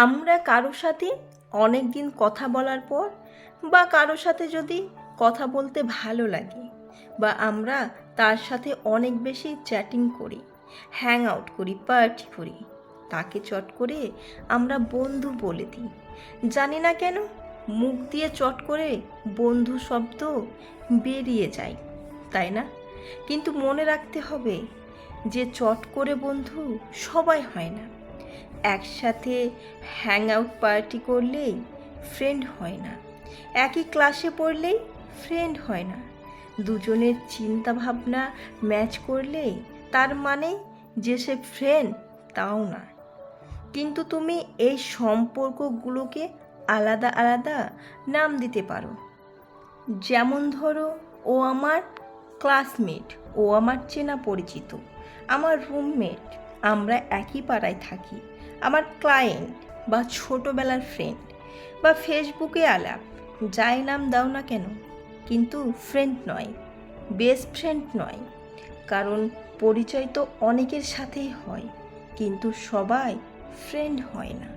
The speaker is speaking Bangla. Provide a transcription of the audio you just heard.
আমরা কারো সাথে অনেক দিন কথা বলার পর বা কারো সাথে যদি কথা বলতে ভালো লাগে বা আমরা তার সাথে অনেক বেশি চ্যাটিং করি, হ্যাং আউট করি, পার্টি করি, তাকে চট করে আমরা বন্ধু বলে দিই। জানি না কেন মুখ দিয়ে চট করে বন্ধু শব্দ বেরিয়ে যায়, তাই না? কিন্তু মনে রাখতে হবে যে চট করে বন্ধু সবাই হয় না। একসাথে হ্যাং আউট পার্টি করলেই ফ্রেন্ড হয় না, একই ক্লাসে পড়লেই ফ্রেন্ড হয় না, দুজনের চিন্তা ভাবনা ম্যাচ করলেই তার মানে যে সে ফ্রেন্ড তাও না। কিন্তু তুমি এই সম্পর্কগুলোকে আলাদা আলাদা নাম দিতে পারো। যেমন ধরো, ও আমার ক্লাসমেট, ও আমার চেনা পরিচিত, আমার রুমমেট, আমরা একই পাড়ায় থাকি, আমার ক্লায়েন্ট বা ছোটোবেলার ফ্রেন্ড বা ফেসবুকে আলাপ, যাই নাম দাও না কেন, কিন্তু ফ্রেন্ড নয়, বেস্ট ফ্রেন্ড নয়। কারণ পরিচয় তো অনেকের সাথেই হয়, কিন্তু সবাই ফ্রেন্ড হয় না।